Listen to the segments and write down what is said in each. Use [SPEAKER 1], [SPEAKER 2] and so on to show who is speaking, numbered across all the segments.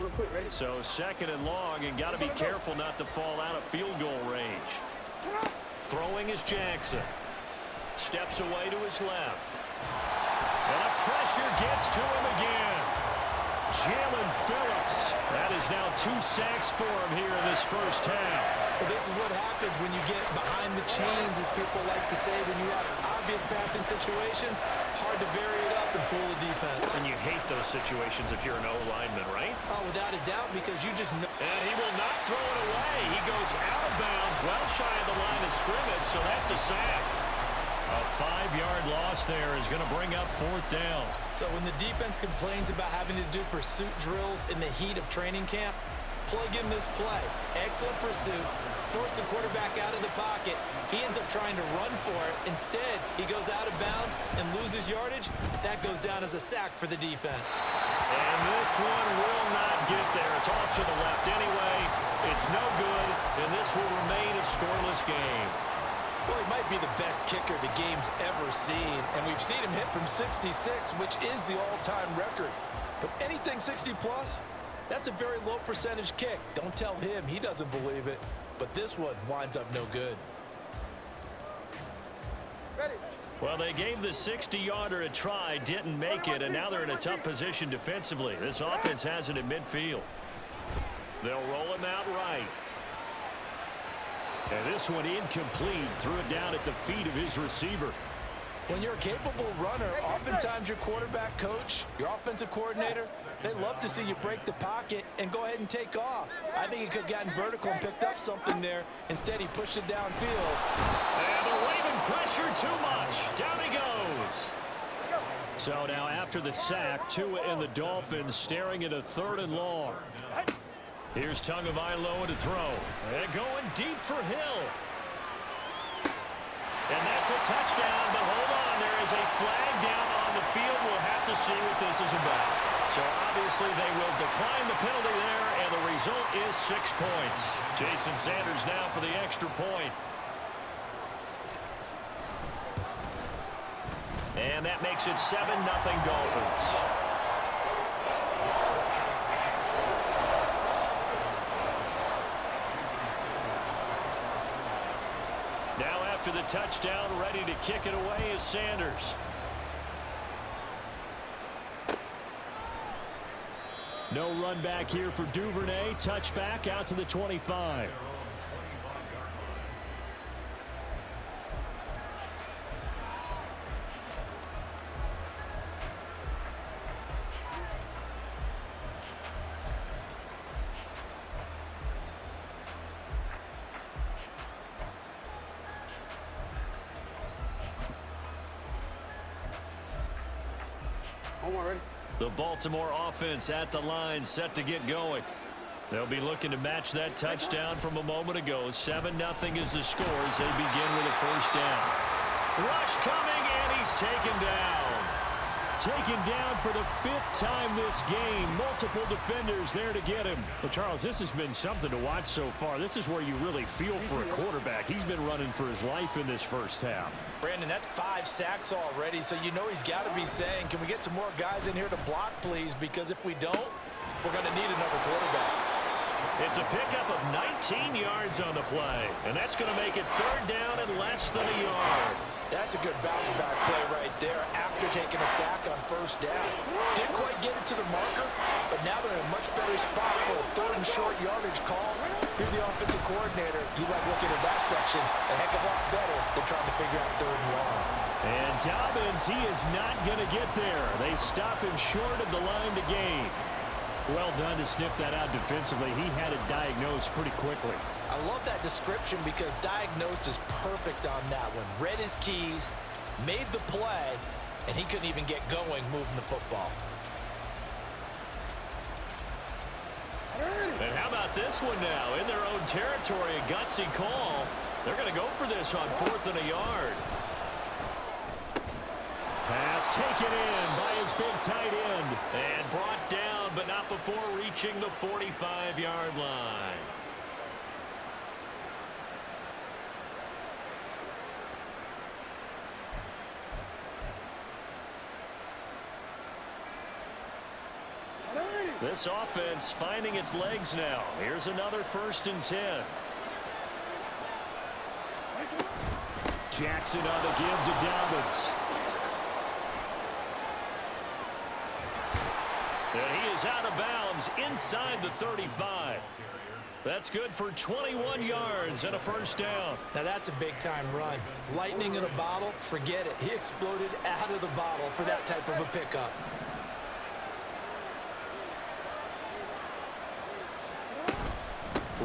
[SPEAKER 1] real quick. Ready?
[SPEAKER 2] So second and long, and got to be careful not to fall out of field goal range. Throwing is Jackson. Steps away to his left. And the pressure gets to him again. Jalen Phillips. That is now 2 sacks for him here in this first half.
[SPEAKER 3] Well, this is what happens when you get behind the chains, as people like to say. When you have obvious passing situations, hard to vary it up and fool the defense.
[SPEAKER 2] And you hate those situations if you're an O-lineman, right?
[SPEAKER 3] Oh, without a doubt, because you just know.
[SPEAKER 2] And he will not throw it away. He goes out of bounds, well shy of the line of scrimmage, so that's a sack. A 5-yard loss there is going to bring up 4th down.
[SPEAKER 3] So when the defense complains about having to do pursuit drills in the heat of training camp, plug in this play. Excellent pursuit. Force the quarterback out of the pocket. He ends up trying to run for it. Instead, he goes out of bounds and loses yardage. That goes down as a sack for the defense.
[SPEAKER 2] And this one will not get there. It's off to the left anyway. It's no good, and this will remain a scoreless game.
[SPEAKER 3] Well, he might be the best kicker the game's ever seen, and we've seen him hit from 66, which is the all-time record. But anything 60-plus, that's a very low percentage kick. Don't tell him he doesn't believe it. But this one winds up no good.
[SPEAKER 1] Ready?
[SPEAKER 2] Well, they gave the 60-yarder a try, didn't make it, and now they're in a tough position defensively. This offense has it at midfield. They'll roll him out right. And this one incomplete. Threw it down at the feet of his receiver.
[SPEAKER 3] When you're a capable runner, oftentimes your quarterback coach, your offensive coordinator, they love to see you break the pocket and go ahead and take off. I think he could have gotten vertical and picked up something there. Instead, he pushed it downfield.
[SPEAKER 2] And they're waving pressure too much. Down he goes. So now after the sack, Tua and the Dolphins staring at a 3rd and long. Here's Tagovailoa to throw. And going deep for Hill. And that's a touchdown, but hold on. There is a flag down on the field. We'll have to see what this is about. So obviously they will decline the penalty there, and the result is 6 points. Jason Sanders now for the extra point. And that makes it 7-0 Dolphins. Now after the touchdown, ready to kick it away is Sanders. No run back here for Duvernay. Touchback out to the 25. The Baltimore offense at the line, set to get going. They'll be looking to match that touchdown from a moment ago. 7-0 is the score as they begin with a 1st down. Rush coming, and he's taken down. Taken down for the 5th time this game. Multiple defenders there to get him. Well, Charles, this has been something to watch so far. This is where you really feel for a quarterback. He's been running for his life in this first half.
[SPEAKER 3] Brandon, that's 5 sacks already, so you know he's got to be saying, can we get some more guys in here to block, please? Because if we don't, we're going to need another quarterback.
[SPEAKER 2] It's a pickup of 19 yards on the play, and that's going to make it 3rd down and less than a yard.
[SPEAKER 3] That's a good bounce-back play right there after taking a sack on 1st down. Didn't quite get it to the marker, but now they're in a much better spot for a 3rd and short yardage call. If you're the offensive coordinator, you like looking at that section a heck of a lot better than trying to figure out 3rd and long.
[SPEAKER 2] And Dobbins, he is not going to get there. They stop him short of the line to gain. Well done to sniff that out defensively. He had it diagnosed pretty quickly.
[SPEAKER 3] I love that description because diagnosed is perfect on that one. Read his keys, made the play, and he couldn't even get going moving the football.
[SPEAKER 2] And how about this one now? In their own territory, a gutsy call. They're going to go for this on 4th and a yard. Pass taken in by his big tight end. And brought down, but not before reaching the 45-yard line. This offense finding its legs now. Here's another 1st and 10. Jackson on the give to Dobbins. And he is out of bounds inside the 35. That's good for 21 yards and a 1st down.
[SPEAKER 3] Now that's a big-time run. Lightning in a bottle, forget it. He exploded out of the bottle for that type of a pickup.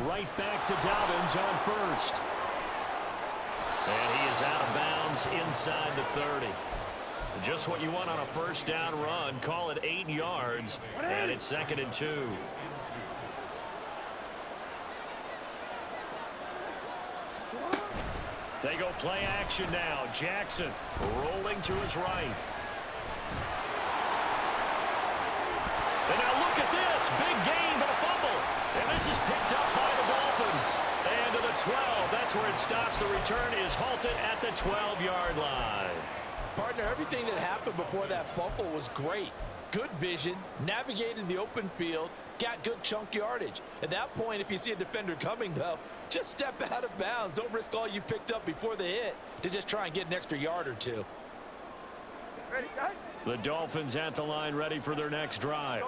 [SPEAKER 2] Right back to Dobbins on 1st. And he is out of bounds inside the 30. Just what you want on a 1st down run. Call it 8 yards, and it's 2nd and 2. They go play action now. Jackson rolling to his right. And now look at this. Big gain, but a fumble. And this is picked up by the Dolphins. And to the 12. That's where it stops. The return is halted at the 12-yard line.
[SPEAKER 1] Partner, everything that happened before that fumble was great. Good vision, navigated the open field, got good chunk yardage. At that point, if you see a defender coming, though, just step out of bounds. Don't risk all you picked up before the hit to just try and get an extra yard or two.
[SPEAKER 4] Ready, side?
[SPEAKER 2] The Dolphins at the line ready for their next drive.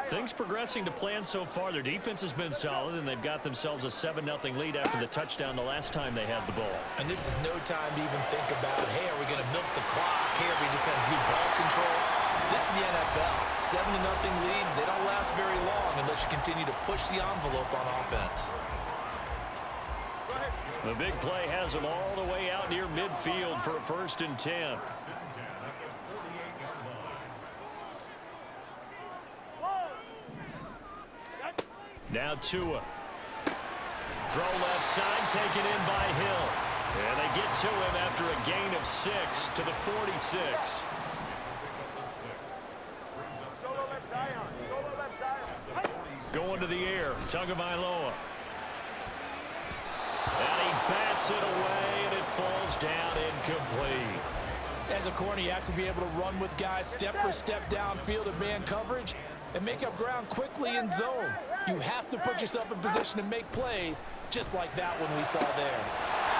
[SPEAKER 2] Things progressing to plan so far. Their defense has been solid, and they've got themselves a 7-0 lead after the touchdown the last time they had the ball.
[SPEAKER 3] And this is no time to even think about, hey, are we going to milk the clock? Hey, are we just going to do ball control? This is the NFL. 7-0 leads, they don't last very long unless you continue to push the envelope on offense.
[SPEAKER 2] The big play has them all the way out near midfield for a 1st and 10. Now Tua. Throw left side, taken in by Hill. And they get to him after a gain of 6 to the 46. Going to the air, Tagovailoa. And he bats it away, and it falls down incomplete.
[SPEAKER 1] As a corner, you have to be able to run with guys step for step downfield in man coverage and make up ground quickly in zone. You have to put yourself in position to make plays, just like that one we saw there.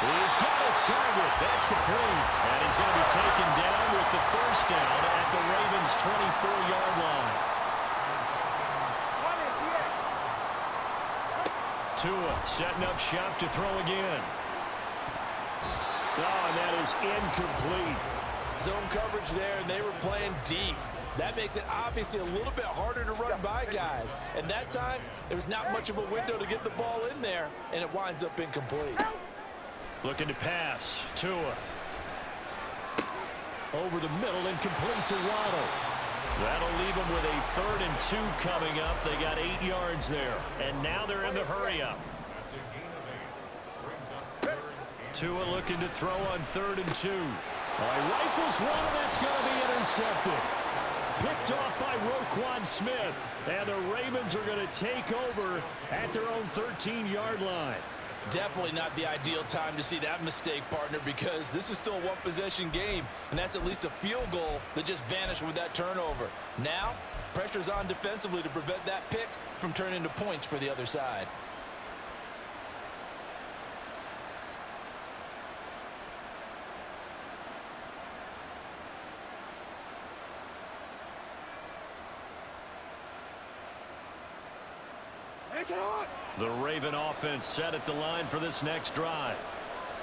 [SPEAKER 2] He's got his target. That's complete. And he's going to be taken down with the 1st down at the Ravens' 24-yard line. Tua setting up shop to throw again. Oh, and that is incomplete.
[SPEAKER 1] Zone coverage there, and they were playing deep. That makes it obviously a little bit harder to run by guys. And that time, there was not much of a window to get the ball in there, and it winds up incomplete.
[SPEAKER 2] Looking to pass. Tua. Over the middle and complete to Waddle. That'll leave them with a 3rd and 2 coming up. They got 8 yards there. And now they're in the hurry-up. Tua looking to throw on 3rd and 2. Rifles one, and that's going to be intercepted. Picked off by Roquan Smith. And the Ravens are going to take over at their own 13-yard line.
[SPEAKER 1] Definitely not the ideal time to see that mistake, partner, because this is still a one-possession game, and that's at least a field goal that just vanished with that turnover. Now, pressure's on defensively to prevent that pick from turning into points for the other side.
[SPEAKER 2] The Raven offense set at the line for this next drive.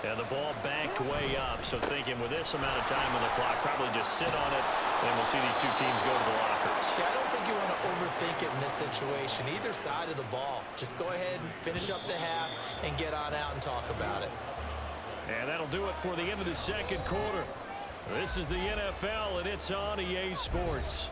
[SPEAKER 2] And the ball banked way up. So thinking with this amount of time on the clock, probably just sit on it, and we'll see these two teams go to the lockers.
[SPEAKER 3] Yeah, I don't think you want to overthink it in this situation. Either side of the ball. Just go ahead and finish up the half and get on out and talk about it.
[SPEAKER 2] And that'll do it for the end of the 2nd quarter. This is the NFL, and it's on EA Sports.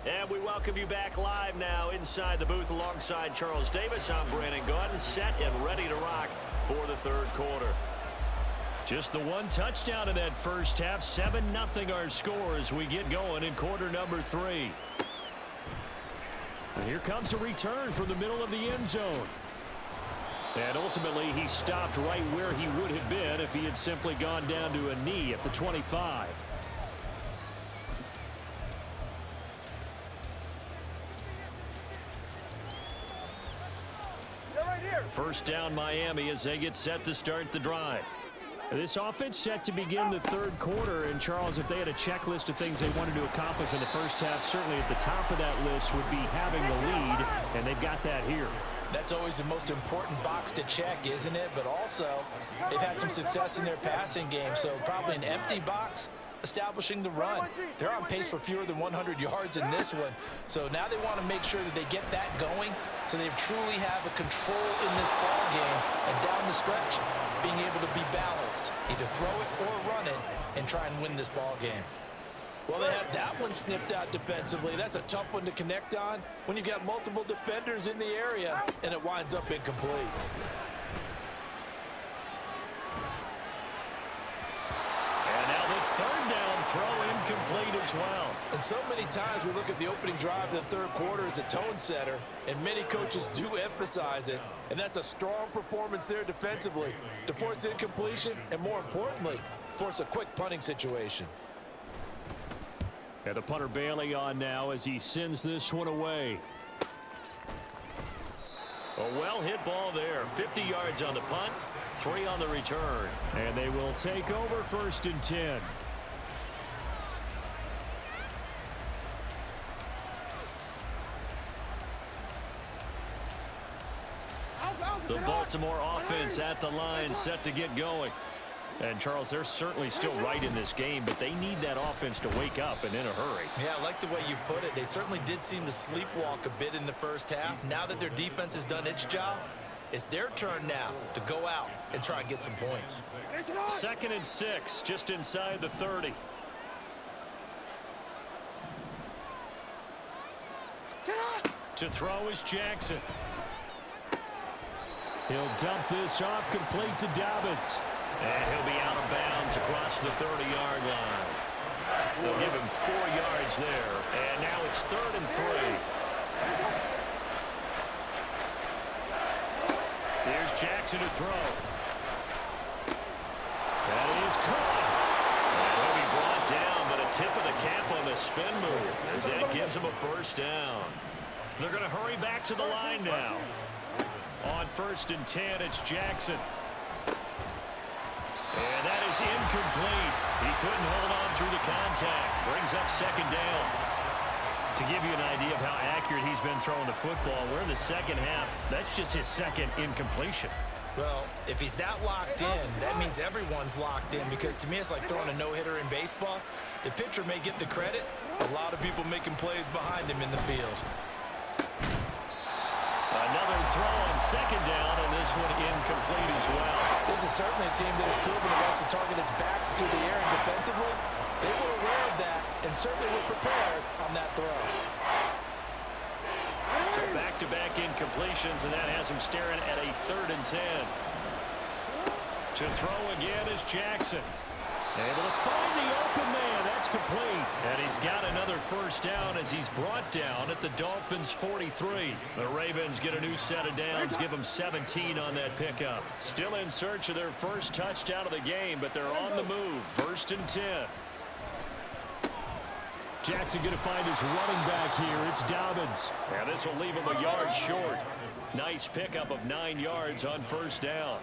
[SPEAKER 2] And we welcome you back live now inside the booth alongside Charles Davis. I'm Brandon Gaudin, set and ready to rock for the third quarter. Just the one touchdown in that first half. 7-0 our score as we get going in quarter number 3. And here comes a return from the middle of the end zone. And ultimately, he stopped right where he would have been if he had simply gone down to a knee at the 25. First down Miami as they get set to start the drive. This offense set to begin the third quarter. And Charles, if they had a checklist of things they wanted to accomplish in the first half, certainly at the top of that list would be having the lead, and they've got that here.
[SPEAKER 1] That's always the most important box to check, isn't it? But also, they've had some success in their passing game, so probably an empty box establishing the run. They're on pace for fewer than 100 yards in this one. So now they want to make sure that they get that going so they truly have a control in this ball game. And down the stretch, being able to be balanced, either throw it or run it and try and win this ball game. Well, they had that one snipped out defensively. That's a tough one to connect on when you've got multiple defenders in the area and it winds up incomplete.
[SPEAKER 2] Third down throw incomplete as well.
[SPEAKER 1] And so many times we look at the opening drive of the third quarter as a tone setter, and many coaches do emphasize it. And that's a strong performance there defensively to force incompletion and, more importantly, force a quick punting situation.
[SPEAKER 2] And the punter Bailey on now as he sends this one away. A well-hit ball there. 50 yards on the punt, 3 on the return. And they will take over 1st and 10. The Baltimore offense at the line set to get going. And, Charles, they're certainly still right in this game, but they need that offense to wake up and in a hurry.
[SPEAKER 3] Yeah, I like the way you put it. They certainly did seem to sleepwalk a bit in the first half. Now that their defense has done its job, it's their turn now to go out and try and get some points.
[SPEAKER 2] 2nd and 6, just inside the 30. To throw is Jackson. He'll dump this off complete to Dobbins. And he'll be out of bounds across the 30-yard line. They'll give him 4 yards there. And now it's 3rd and 3. Here's Jackson to throw. That is caught. And he'll be brought down, but a tip of the cap on the spin move as that gives him a 1st down. They're going to hurry back to the line now. On 1st and 10, it's Jackson. And that is incomplete. He couldn't hold on through the contact. Brings up 2nd down. To give you an idea of how accurate he's been throwing the football, we're in the second half. That's just his 2nd incompletion.
[SPEAKER 3] Well, if he's that locked in, that means everyone's locked in, because to me it's like throwing a no-hitter in baseball. The pitcher may get the credit. A lot of people making plays behind him in the field.
[SPEAKER 2] Another throw on 2nd down, and this one incomplete as well.
[SPEAKER 1] This is certainly a team that has proven it wants to target its backs through the air, and defensively, they were aware of that and certainly were prepared on that throw.
[SPEAKER 2] So back-to-back incompletions, and that has him staring at a 3rd and 10. To throw again is Jackson. Able to find the open man. That's complete. And he's got another 1st down as he's brought down at the Dolphins' 43. The Ravens get a new set of downs, give them 17 on that pickup. Still in search of their first touchdown of the game, but they're on the move. 1st and 10. Jackson going to find his running back here. It's Dobbins. And this will leave him a yard short. Nice pickup of 9 yards on 1st down.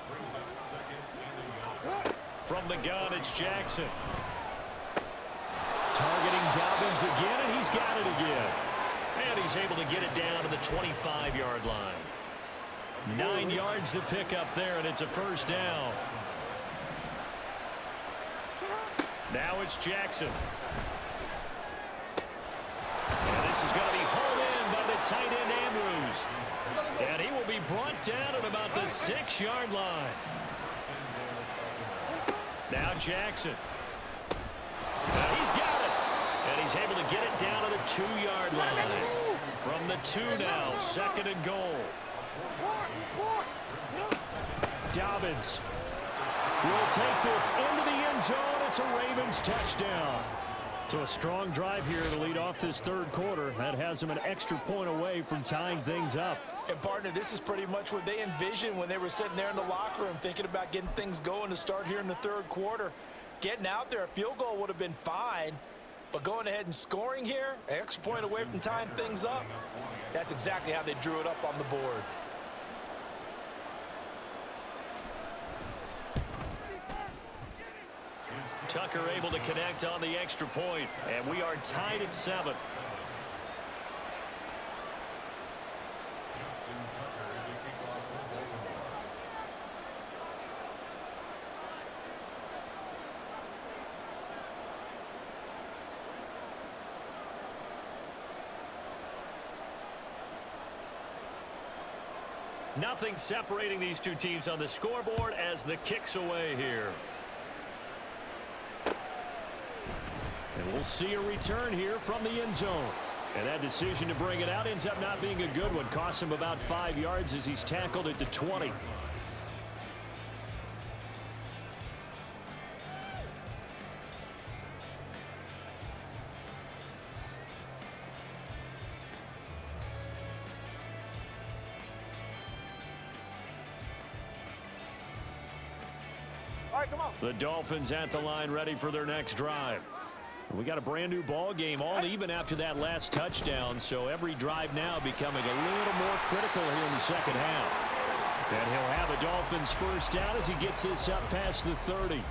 [SPEAKER 2] From the gun, it's Jackson. Targeting Dobbins again, and he's got it again. And he's able to get it down to the 25-yard line. 9 yards to pick up there, and it's a 1st down. Now it's Jackson. And this is going to be hauled in by the tight end Andrews. And he will be brought down at about the 6-yard line. Now Jackson. And he's got it. And he's able to get it down to the 2-yard line. From the 2 now, 2nd and goal. Dobbins will take this into the end zone. It's a Ravens touchdown. To a strong drive here to lead off this 3rd quarter. That has them an extra point away from tying things up.
[SPEAKER 1] And, partner, this is pretty much what they envisioned when they were sitting there in the locker room thinking about getting things going to start here in the 3rd quarter. Getting out there, a field goal would have been fine, but going ahead and scoring here, an extra point away from tying things up, that's exactly how they drew it up on the board.
[SPEAKER 2] Tucker able to connect on the extra point, and we are tied at 7. Nothing separating these two teams on the scoreboard as the kick's away here. And we'll see a return here from the end zone. And that decision to bring it out ends up not being a good one. Costs him about 5 yards as he's tackled at the 20.
[SPEAKER 4] All right, come on.
[SPEAKER 2] The Dolphins at the line ready for their next drive. We got a brand new ball game, all even after that last touchdown, so every drive now becoming a little more critical here in the 2nd half. And he'll have a Dolphins first down as he gets this up past the 30.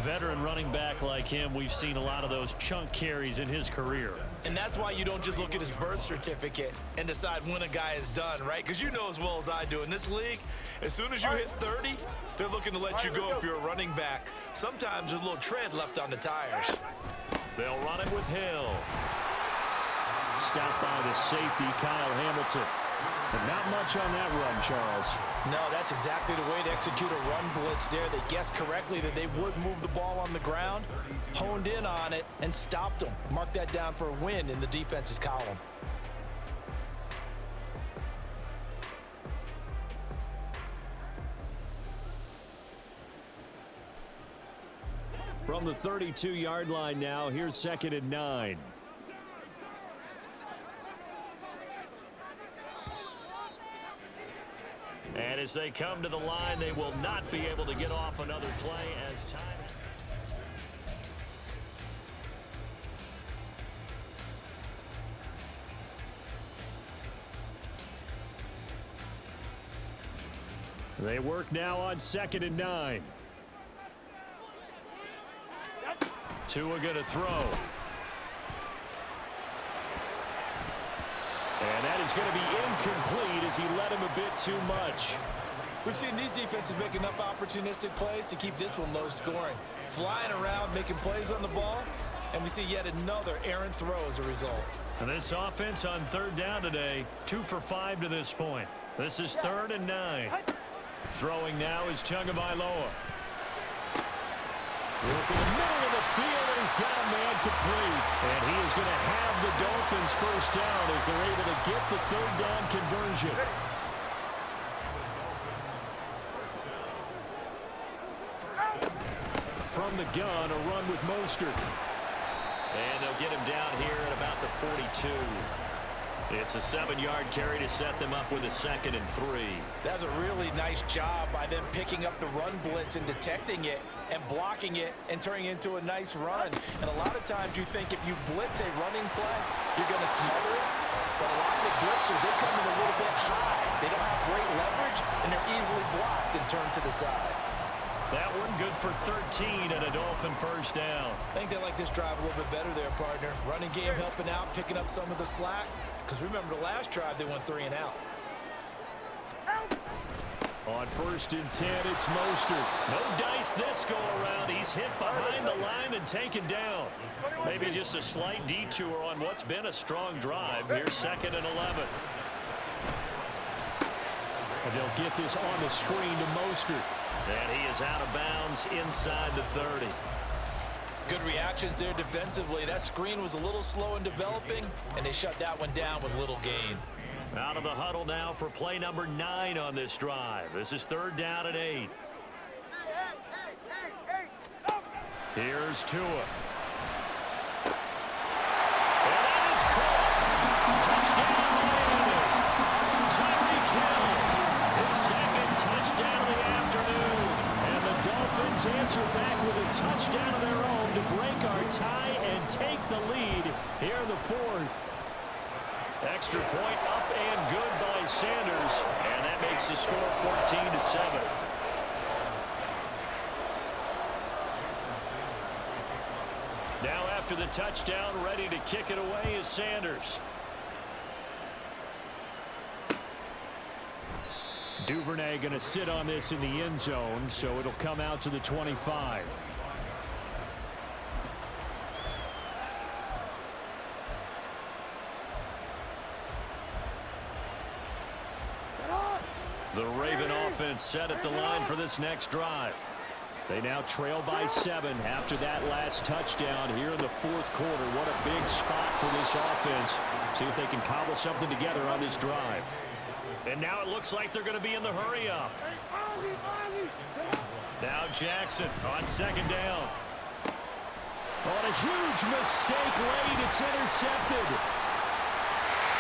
[SPEAKER 2] Veteran running back like him, we've seen a lot of those chunk carries in his career.
[SPEAKER 3] And that's why you don't just look at his birth certificate and decide when a guy is done, right? Because you know as well as I do, in this league, as soon as you hit 30, they're looking to let you go if you're a running back. Sometimes there's a little tread left on the tires.
[SPEAKER 2] They'll run it with Hill. Stopped by the safety, Kyle Hamilton. But not much on that run, Charles.
[SPEAKER 1] No, that's exactly the way to execute a run blitz there. They guessed correctly that they would move the ball on the ground, honed in on it, and stopped them. Mark that down for a win in the defense's column.
[SPEAKER 2] From the 32-yard line now, here's 2nd and 9. And as they come to the line, they will not be able to get off another play as time. They work now on 2nd and 9. Tua going to throw. And that is going to be incomplete as he led him a bit too much.
[SPEAKER 3] We've seen these defenses make enough opportunistic plays to keep this one low scoring. Flying around, making plays on the ball, and we see yet another errant throw as a result.
[SPEAKER 2] And this offense on 3rd down today, 2 for 5 to this point. This is 3rd and 9. Throwing now is Tagovailoa. Work in the middle of the field, and he's got a man complete. And he is going to have the Dolphins first down as they're able to get the 3rd down conversion. From the gun, a run with Mostert. And they'll get him down here at about the 42. It's a 7-yard carry to set them up with a 2nd and 3.
[SPEAKER 1] That's a really nice job by them picking up the run blitz and detecting it and blocking it and turning it into a nice run. And a lot of times you think if you blitz a running play, you're going to smother it. But a lot of the blitzers, they come in a little bit high. They don't have great leverage, and they're easily blocked and turned to the side.
[SPEAKER 2] That one good for 13 and a Dolphin first down.
[SPEAKER 3] I think they like this drive a little bit better there, partner. Running game helping out, picking up some of the slack. Because remember the last drive, they went 3 and out.
[SPEAKER 2] On 1st and 10, it's Mostert. No dice this go around. He's hit behind the line and taken down. Maybe just a slight detour on what's been a strong drive. Here's 2nd and 11. And they'll get this on the screen to Mostert. And he is out of bounds inside the 30.
[SPEAKER 1] Good reactions there defensively. That screen was a little slow in developing, and they shut that one down with little gain.
[SPEAKER 2] Out of the huddle now for play number 9 on this drive. This is 3rd down and 8. Here's Tua. And that is caught. Touchdown, Miami. Tyreek Hill. His 2nd touchdown of the afternoon. And the Dolphins answer back with a touchdown of their own to break our tie and take the lead here in the 4th. Extra point up and good by Sanders. And that makes the score 14-7. Now after the touchdown, ready to kick it away is Sanders. Duvernay going to sit on this in the end zone, so it'll come out to the 25. The Raven offense set at the line for this next drive. They now trail by 7 after that last touchdown here in the 4th quarter. What a big spot for this offense. See if they can cobble something together on this drive. And now it looks like they're going to be in the hurry up. Now Jackson on 2nd down. On a huge mistake late, it's intercepted.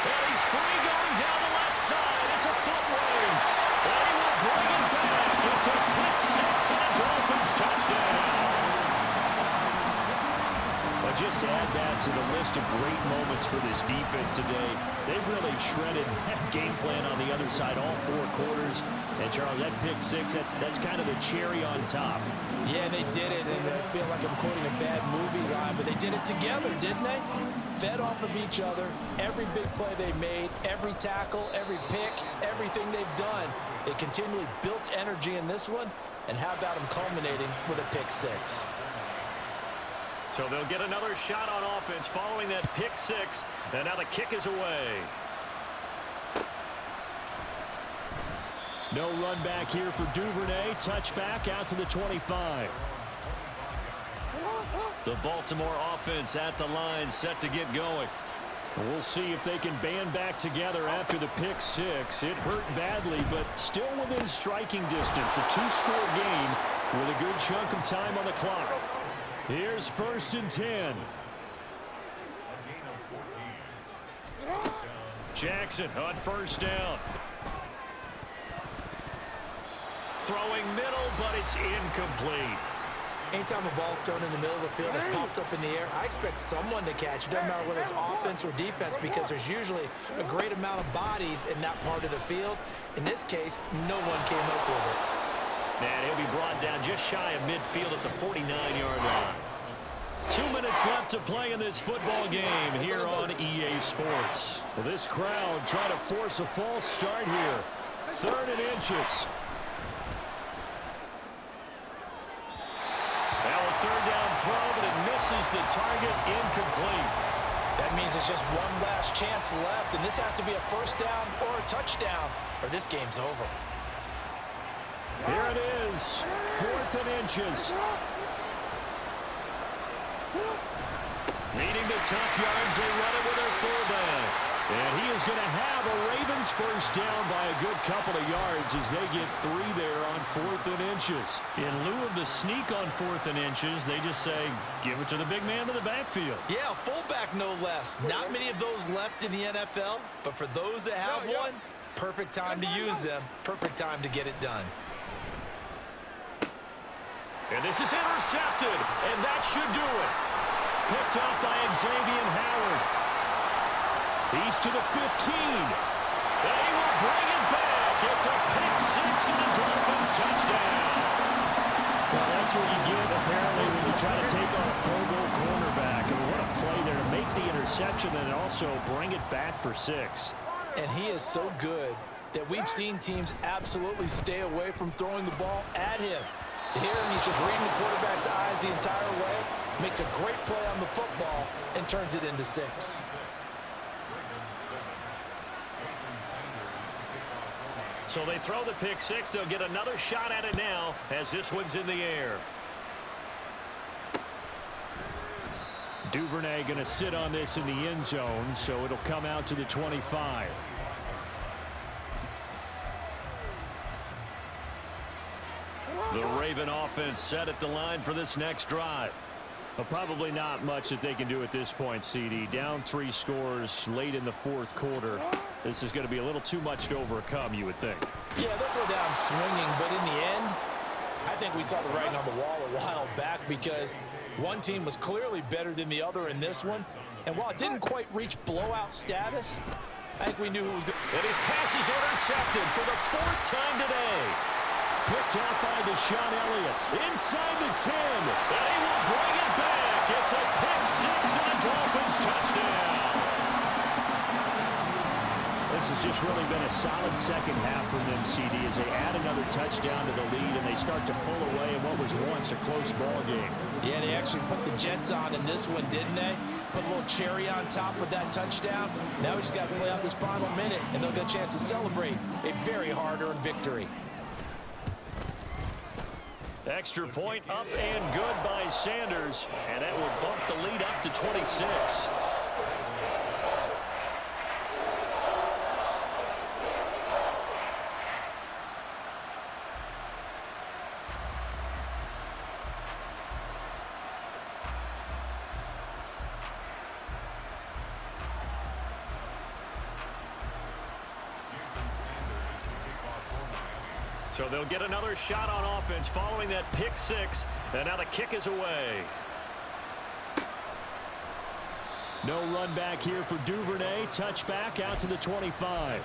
[SPEAKER 2] And he's free going down the left side. It's a foot race. And he will bring it back. It's a pick 6 and a Dolphins touchdown. But just to add that to the list of great moments for this defense today, they really shredded that game plan on the other side all 4 quarters. And Charles, that pick 6, that's kind of the cherry on top.
[SPEAKER 1] Yeah, they did it, and I feel like I'm quoting a bad movie line, but they did it together, didn't they? Fed off of each other, every big play they made, every tackle, every pick, everything they've done. They continually built energy in this one, and how about them culminating with a pick 6?
[SPEAKER 2] So they'll get another shot on offense following that pick 6, and now the kick is away. No run back here for Duvernay. Touchback out to the 25. The Baltimore offense at the line, set to get going. We'll see if they can band back together after the pick 6. It hurt badly, but still within striking distance. A 2-score game with a good chunk of time on the clock. Here's 1st and 10. Jackson on 1st down. Throwing middle, but it's incomplete.
[SPEAKER 3] Anytime a ball's thrown in the middle of the field, it's popped up in the air, I expect someone to catch it. Doesn't matter whether it's offense or defense, because there's usually a great amount of bodies in that part of the field. In this case, no one came up with it.
[SPEAKER 2] And he'll be brought down just shy of midfield at the 49-yard line. 2 minutes left to play in this football game here on EA Sports. Well, this crowd trying to force a false start here. 3rd and inches. Now a 3rd down throw, but it misses the target, incomplete.
[SPEAKER 1] That means it's just one last chance left, and this has to be a 1st down or a touchdown, or this game's over.
[SPEAKER 2] Here it is, 4th and inches. Needing the tough yards, they run it with their fullback. And he is going to have a Ravens 1st down by a good couple of yards as they get 3 there on 4th and inches. In lieu of the sneak on 4th and inches, they just say, give it to the big man in the backfield.
[SPEAKER 3] Yeah, fullback no less. Not many of those left in the NFL, but for those that have one, perfect time to use them, perfect time to get it done.
[SPEAKER 2] And this is intercepted, and that should do it. Picked up by Xavier Howard. He's to the 15. And he will bring it back. It's a pick 6 and a Dolphins touchdown. Well, that's what you get, apparently, when you try to take on a Pro Bowl cornerback. And what a play there to make the interception and also bring it back for 6.
[SPEAKER 1] And he is so good that we've seen teams absolutely stay away from throwing the ball at him. Here, he's just reading the quarterback's eyes the entire way, makes a great play on the football, and turns it into 6.
[SPEAKER 2] So they throw the pick 6. They'll get another shot at it now as this one's in the air. Duvernay going to sit on this in the end zone, so it'll come out to the 25. The Raven offense set at the line for this next drive. Well, probably not much that they can do at this point, CD. Down 3 scores late in the fourth quarter. This is going to be a little too much to overcome, you would think.
[SPEAKER 1] Yeah, they'll go down swinging, but in the end, I think we saw the writing on the wall a while back because one team was clearly better than the other in this one. And while it didn't quite reach blowout status, I think we knew who was going to.
[SPEAKER 2] And his pass is intercepted for the 4th time today. Picked off by Deshaun Elliott. Inside the 10. And he will bring it back. It's a pick 6 and a Dolphins touchdown. This has just really been a solid second half from them, CD, as they add another touchdown to the lead and they start to pull away in what was once a close ball game.
[SPEAKER 1] Yeah, they actually put the Jets on in this one, didn't they? Put a little cherry on top with that touchdown. Now we just got to play out this final minute, and they'll get a chance to celebrate a very hard-earned victory.
[SPEAKER 2] Extra point up and good by Sanders, and that would bump the lead up to 26. So they'll get another shot on offense following that pick 6, and now the kick is away. No run back here for Duvernay. Touchback out to the 25.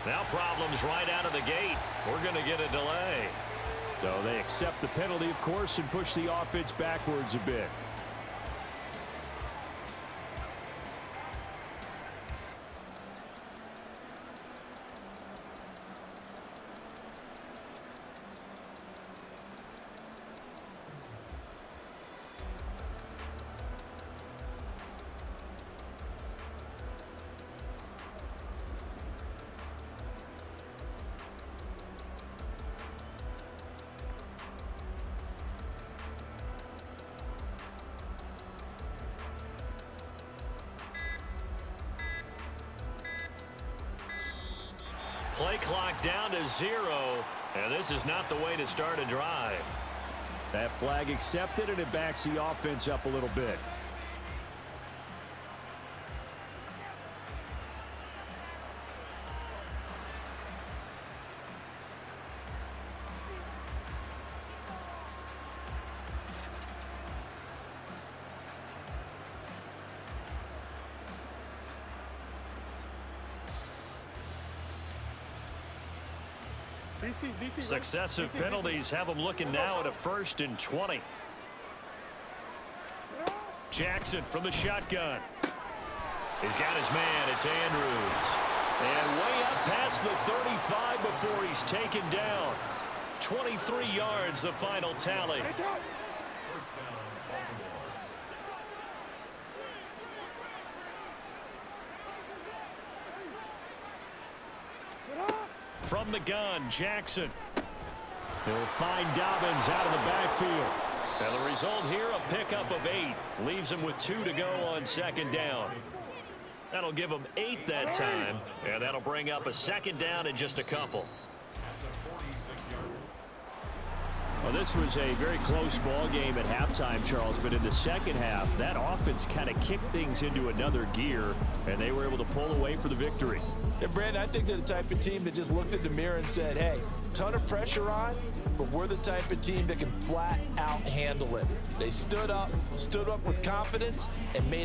[SPEAKER 2] Now problems right out of the gate. We're going to get a delay. So they accept the penalty, of course, and push the offense backwards a bit. Play clock down to 0, and this is not the way to start a drive. That flag accepted, and it backs the offense up a little bit. Successive penalties have them looking now at a 1st and 20. Jackson from the shotgun. He's got his man. It's Andrews. And way up past the 35 before he's taken down. 23 yards, the final tally. From the gun, Jackson. He'll find Dobbins out of the backfield. And the result here, a pickup of 8. Leaves him with 2 to go on 2nd down. That'll give him 8 that time. And that'll bring up a 2nd down in just a couple. Well, this was a very close ball game at halftime, Charles, but in the second half, that offense kind of kicked things into another gear, and they were able to pull away for the victory.
[SPEAKER 1] And Brandon, I think they're the type of team that just looked in the mirror and said, hey, ton of pressure on, but we're the type of team that can flat out handle it. They stood up with confidence and made